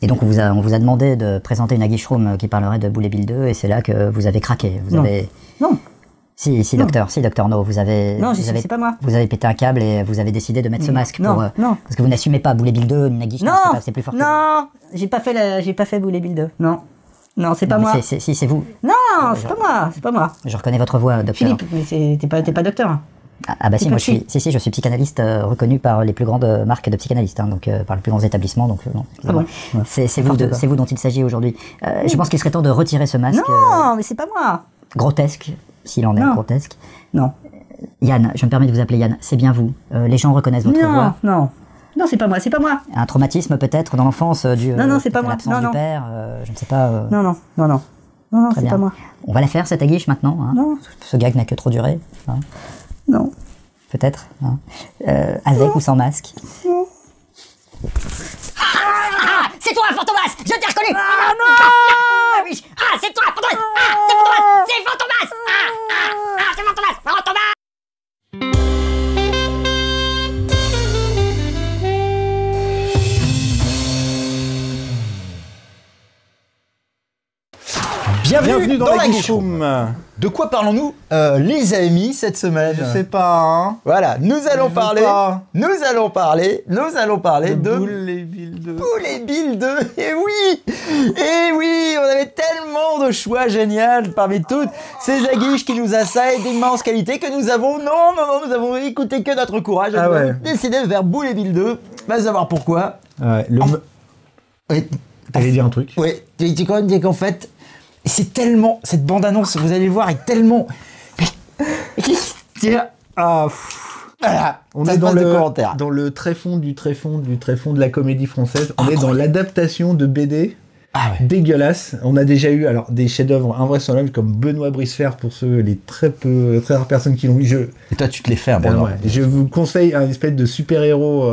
Et donc on vous a demandé de présenter une Aguiche-Room qui parlerait de Boule et Bill 2 et c'est là que vous avez craqué. Vous avez... Non. Si, docteur No, vous avez... Non, c'est pas moi. Vous avez pété un câble et vous avez décidé de mettre ce masque non, pour... non. Parce que vous n'assumez pas Boule et Bill 2, une Aguiche, c'est plus fort que vous. Non, j'ai pas fait Boule et Bill 2, non. Non, c'est pas moi. Si, c'est vous. Non, c'est pas moi. Je reconnais votre voix, docteur. Philippe, mais t'es pas docteur. Ah bah si, moi je suis psychanalyste reconnu par les plus grandes marques de psychanalystes, hein, donc par les plus grands établissements, donc non. Ah bon. C'est vous dont il s'agit aujourd'hui. Je pense qu'il serait temps de retirer ce masque. Non, mais c'est pas moi. Grotesque, s'il en est grotesque. Non. Yann, je me permets de vous appeler Yann, c'est bien vous. Les gens reconnaissent votre voix. Non, c'est pas moi, Un traumatisme peut-être dans l'enfance dû non, c'est pas à moi. l'absence du père, je ne sais pas. Non, c'est pas moi. On va la faire cette aguiche maintenant. Hein. Non. Ce gag n'a que trop duré. Hein. Non. Peut-être. Hein. Avec ou sans masque. Non. Ah, c'est toi, Fantomas! Je t'ai reconnu! Ah non! Ah oui! Ah, c'est toi, Fantomas! Ah, c'est Fantomas! C'est Fantomas! Ah, c'est Fantomas! Fantomas! Bienvenue dans la Guichoum. De quoi parlons-nous, les amis, cette semaine? Je sais pas, hein. Voilà, nous allons parler de Boule et Bill 2. Boule et Bill 2. Et oui, on avait tellement de choix géniaux parmi toutes ces aguiches qui nous assaillent d'immenses qualités que nous avons, nous avons écouté que notre courage. Ah ouais. Décidé de faire Boule et Bill 2. Va savoir pourquoi. Ouais, Oui. T'allais dire un truc? Oui, tu dis qu'en fait, c'est tellement, cette bande-annonce, vous allez le voir, est tellement... Ah, voilà, on ça est se dans passe de le commentaires. tréfond de la comédie française. On est dans l'adaptation de BD. Ah ouais. Dégueulasse. On a déjà eu des chefs-d'œuvre invraisemblables comme Benoît Bricefer pour les très rares personnes qui l'ont lu. Et toi, tu te les fais, Je vous conseille un espèce de super-héros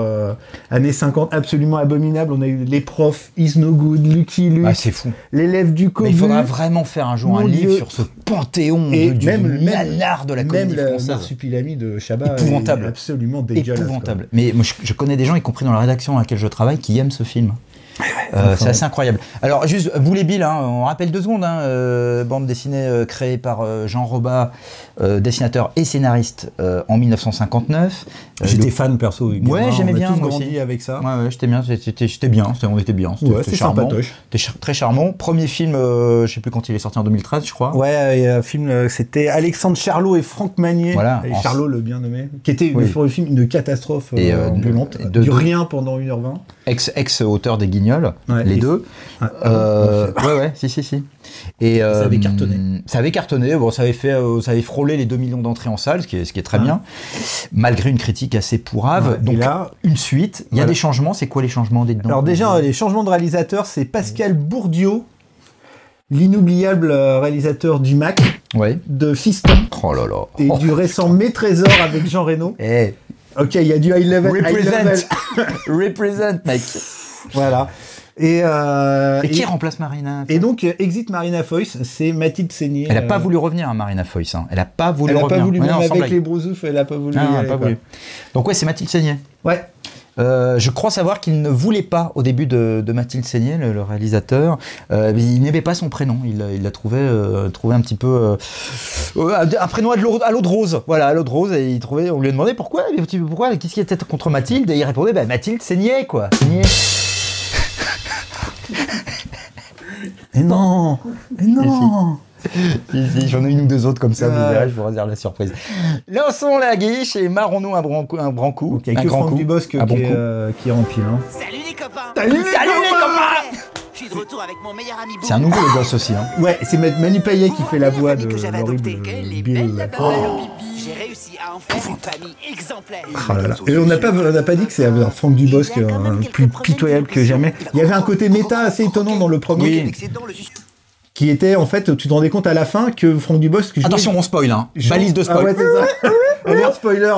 années 50 absolument abominable. On a eu Les Profs, Is No Good, Lucky Luke, c'est fou. L'élève du Cobu. Mais il faudra vraiment faire un jour un livre sur ce panthéon du nanar de la comédie française. Même Marsupilami de Chabat. Épouvantable. Absolument dégueulasse. Épouvantable. Mais moi, je connais des gens, y compris dans la rédaction à laquelle je travaille, qui aiment ce film. C'est assez incroyable. Alors juste Boule et Bill, hein, on rappelle 2 secondes, bande dessinée créée par Jean Robat, dessinateur et scénariste en 1959. J'étais fan perso. Ouais, j'aimais bien. On a tous moi grandi aussi. avec ça. Ouais, j'étais bien. J'étais bien. On était bien. C'était charmant. C'était très charmant. Premier film, je sais plus quand il est sorti, en 2013, je crois. Ouais, un film, c'était Alexandre Charlot et Franck Magnier. Voilà. Et Charlot, le bien nommé, qui était pour le film une catastrophe ambulante. Du rien pendant 1h20. Ex-auteur des Guignols, les deux. Ouais, si. Et ça avait cartonné. Ça avait cartonné. Bon, ça avait frôlé les 2 millions d'entrées en salle, ce qui est très bien, malgré une critique assez pourrave. Ouais, donc là, une suite. Il y a des changements. C'est quoi les changements dedans? Alors déjà, les changements de réalisateur, c'est Pascal Bourdieu, l'inoubliable réalisateur du Mac, de Fiston, et du récent Mes Trésors avec Jean Reno. Ok, il y a du high level. Represent, mec. Voilà. Et qui remplace Marina? Et donc, Exit Marina Foïs, c'est Mathilde Seigné. Elle n'a pas voulu revenir à Marina Foïs. Hein. Elle n'a pas voulu revenir. Elle n'a pas voulu, même avec les Brousouf, elle n'a pas voulu. Non, elle n'a pas voulu. Donc ouais, c'est Mathilde Seigné. Ouais. Je crois savoir qu'il ne voulait pas, au début de Mathilde Seigné, le réalisateur, il n'aimait pas son prénom. Il l'a trouvé un petit peu... un prénom à l'eau de rose. Voilà, à l'eau de rose. Et on lui a demandé pourquoi, qu'est-ce qui était contre Mathilde? Et il répondait, Mathilde Seigné, quoi. Seigné. Et non. J'en ai une ou 2 autres comme ça, vous verrez, je vous réserve la surprise. Lançons la guiche et marrons-nous un grand coup. Okay, avec Franck Dubosc qui est en pile. Hein. Salut les copains! Salut les copains! Je suis de retour avec mon meilleur ami. C'est un nouveau le gosse aussi. Hein. Ouais, c'est Manu Payet qui fait la voix de l'horrible Bill. J'ai réussi à en faire une famille exemplaire. Oh là là. Et on n'a pas dit que c'est Franck Dubosc plus pitoyable que jamais. Il y avait un côté méta assez étonnant dans le premier. Qui était, en fait, tu te rendais compte à la fin que Franck Dubosc... Attention, on spoil, hein. Balise de spoil. Ah ouais, c'est ça. Alerte spoiler.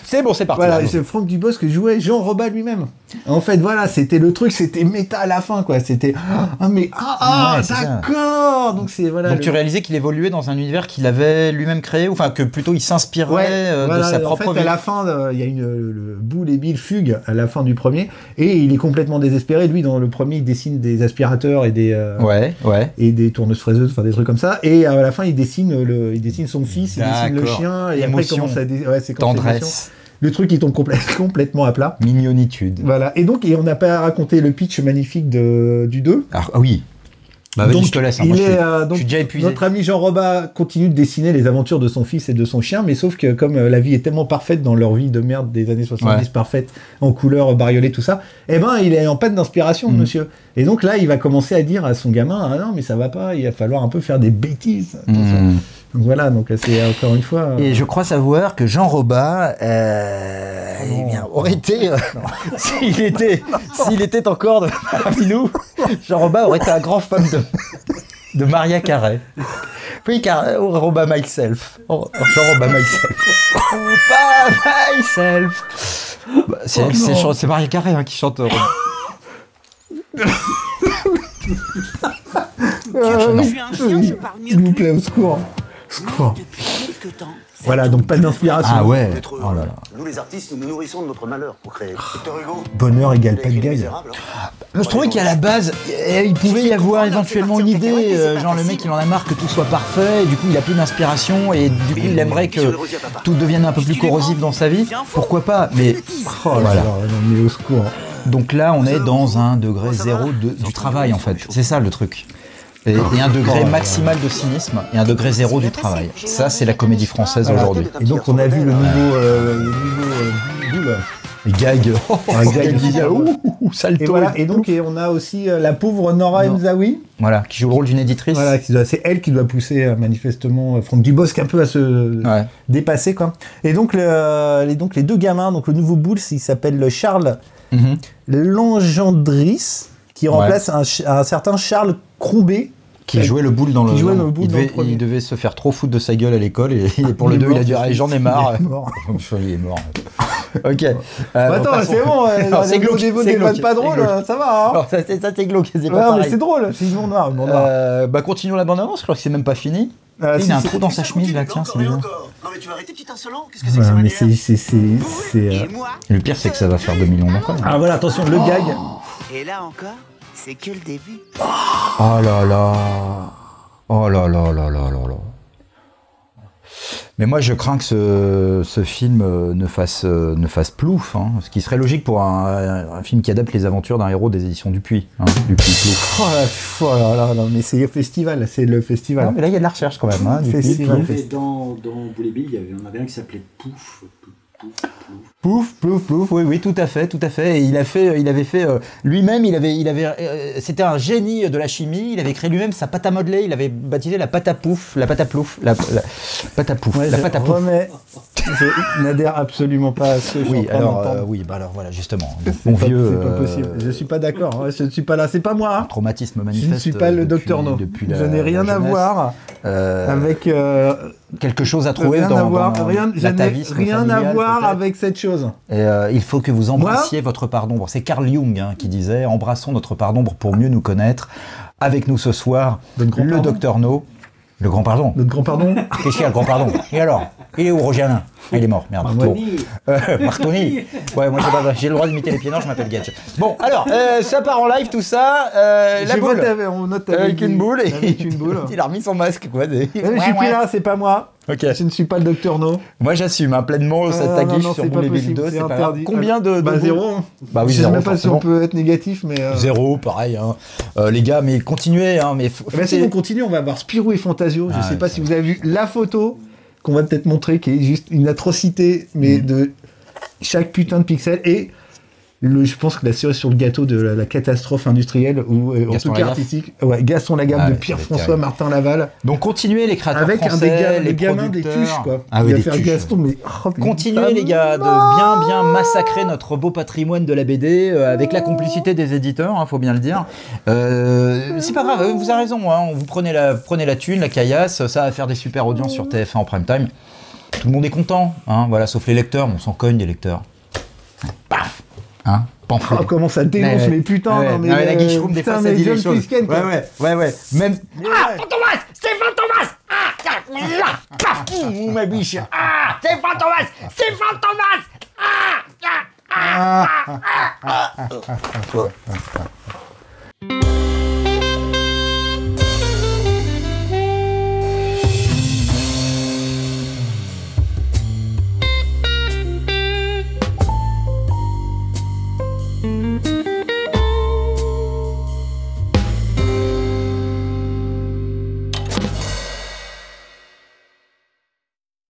C'est bon, c'est parti. Voilà, c'est Franck Dubosc que jouait Jean Roba lui-même. En fait, voilà, c'était le truc, c'était méta à la fin, quoi. C'était d'accord. Donc c'est voilà. Donc tu réalisais qu'il évoluait dans un univers qu'il avait lui-même créé, ou enfin que plutôt il s'inspirait de sa propre vie. À la fin, il y a le Boule et Bill fugue à la fin du premier, et il est complètement désespéré. Lui, dans le premier, il dessine des aspirateurs et des et des tourneuses fraiseuses, enfin des trucs comme ça. Et à la fin, il dessine son fils, il dessine le chien, et après il commence à tendresse. Le truc, il tombe complètement à plat. Mignonitude. Voilà. Et donc, on n'a pas raconté le pitch magnifique du 2. Ah oui. Bah, vas-y, je te laisse. Moi, je suis déjà épuisé. Notre ami Jean Roba continue de dessiner les aventures de son fils et de son chien, mais sauf que comme la vie est tellement parfaite dans leur vie de merde des années 70, parfaite, en couleur, bariolée, tout ça, il est en panne d'inspiration, monsieur. Et donc là, il va commencer à dire à son gamin, ah non, mais ça va pas, il va falloir un peu faire des bêtises. Donc voilà, donc c'est encore une fois... Et je crois savoir que Jean Roba aurait été... s'il était encore parmi nous, Jean Roba aurait été un grand fan de Maria Carey. Oui, Roba myself. Jean Roba myself. Roba myself. C'est Maria Carey qui chante... S'il vous plaît, au secours. Voilà, donc pas d'inspiration. Ah ouais. Oh là là. Nous les artistes, nous nous nourrissons de notre malheur pour créer. Victor Hugo. Bonheur égale pas de gag. Je trouvais qu'à la base, il pouvait y avoir éventuellement une idée, genre le mec il en a marre que tout soit parfait, et du coup il a plus d'inspiration, et du coup il aimerait que tout devienne un peu plus corrosif dans sa vie. Pourquoi pas? Mais voilà. Mais au secours. Donc là on est dans un degré zéro du travail en fait. C'est ça le truc. Et un degré maximal de cynisme et un degré zéro du travail. Ça, c'est la comédie française aujourd'hui. Et donc, on a vu le nouveau boule. Les gags. Salto. Et voilà. Et donc, on a aussi la pauvre Nora Mzaoui. Voilà, qui joue le rôle d'une éditrice. Voilà, c'est elle qui doit pousser manifestement Franck Dubosc un peu à se dépasser, quoi. Et donc, les deux gamins, donc le nouveau boule, il s'appelle Charles Langendris, qui remplace un certain Charles Crombé. Qui jouait le boule dans le... Il devait se faire trop foutre de sa gueule à l'école, et pour le 2, il a dit « j'en ai marre ». Il est mort. Ok. Attends, c'est bon, c'est glauque. Des vannes pas drôles, ça va. Non, ça c'est glauque, c'est pas pareil. Mais c'est drôle, c'est du monde noir. Continuons la bande-annonce, je crois que c'est même pas fini. Il y a un trou dans sa chemise, là, tiens, c'est bien. Non mais tu vas arrêter, petit insolent. Qu'est-ce que c'est que ça manuel? C'est... Le pire, c'est que ça va faire 2 millions d'enfants. Ah voilà, attention, le gag. Et là encore, c'est que le début. Oh là là. Oh là là là là là là. Mais moi, je crains que ce film ne fasse plouf, hein, ce qui serait logique pour un film qui adapte les aventures d'un héros des éditions Dupuis. Dupuis plouf. Oh là là, mais c'est le festival, Non, mais là, il y a de la recherche quand même. Hein, festival. Dans Boule et Bill, il y en avait un qui s'appelait Pouf. Pouf, oui, tout à fait. Et il avait fait lui-même, c'était un génie de la chimie. Il avait créé lui-même sa pâte à modeler. Il avait baptisé la pâte à pouf, la pâte à plouf, la pâte à pouf, la pâte à pouf. Je n'adhère absolument pas à ce que je suis en train d'entendre. Alors voilà, justement. Mon vieux. C'est pas possible. Je suis pas d'accord. Je ne suis pas là. C'est pas moi. Traumatisme manifeste. Je ne suis pas le docteur No. Je n'ai rien à voir avec. Quelque chose à trouver dans l'atavisme familial. Rien à voir avec cette chose. Il faut que vous embrassiez votre part d'ombre. C'est Carl Jung qui disait « Embrassons notre part d'ombre pour mieux nous connaître ». Avec nous ce soir, le docteur No. Le grand pardon. Notre grand pardon. Qu'est-ce qu'il y a, le grand pardon? Et alors? Il est où, Roger Alain? Il est mort, merde. Martoni. Ouais, moi j'ai le droit d'imiter les pieds noirs, je m'appelle Gage. Bon, alors, ça part en live tout ça. La boule. On note avec une boule. Avec une boule. Il a remis son masque, quoi. Je suis plus là, c'est pas moi. Ok. Je ne suis pas le docteur No. Moi j'assume pleinement cette taguiche sur Boule et Bill 2, c'est pas grave. Combien de zéro. Bah oui, je sais même pas si on peut être négatif, mais... Zéro, pareil. Les gars, mais continuez. Si on continue, on va avoir Spirou et Fantasio. Je sais pas si vous avez vu la photo qu'on va peut-être montrer, qui est juste une atrocité, mais de chaque putain de pixel. Et je pense que la cerise sur le gâteau de la catastrophe industrielle, ou en tout cas artistique, Gaston Lagaffe de Pierre-François Martin Laval. Donc continuez les créateurs avec français, les gamins des tuches, quoi. Il va faire Gaston, mais continuez les gars de bien massacrer notre beau patrimoine de la BD avec la complicité des éditeurs, faut bien le dire. C'est pas grave, vous avez raison, vous prenez la thune, la caillasse, ça va faire des super audiences sur TF1 en prime time. Tout le monde est content, hein, voilà, sauf les lecteurs, on s'en cogne des lecteurs. Paf, hein, pamphlet. Oh, comment ça dénonce, mais putain, non, mais la Guicheroom, des fois, ça dit les choses. Plisken, ouais, même... Ah, Fantomas! C'est Fantomas! Ah, ma biche! Ah, c'est Fantomas! C'est Fantomas! Ah,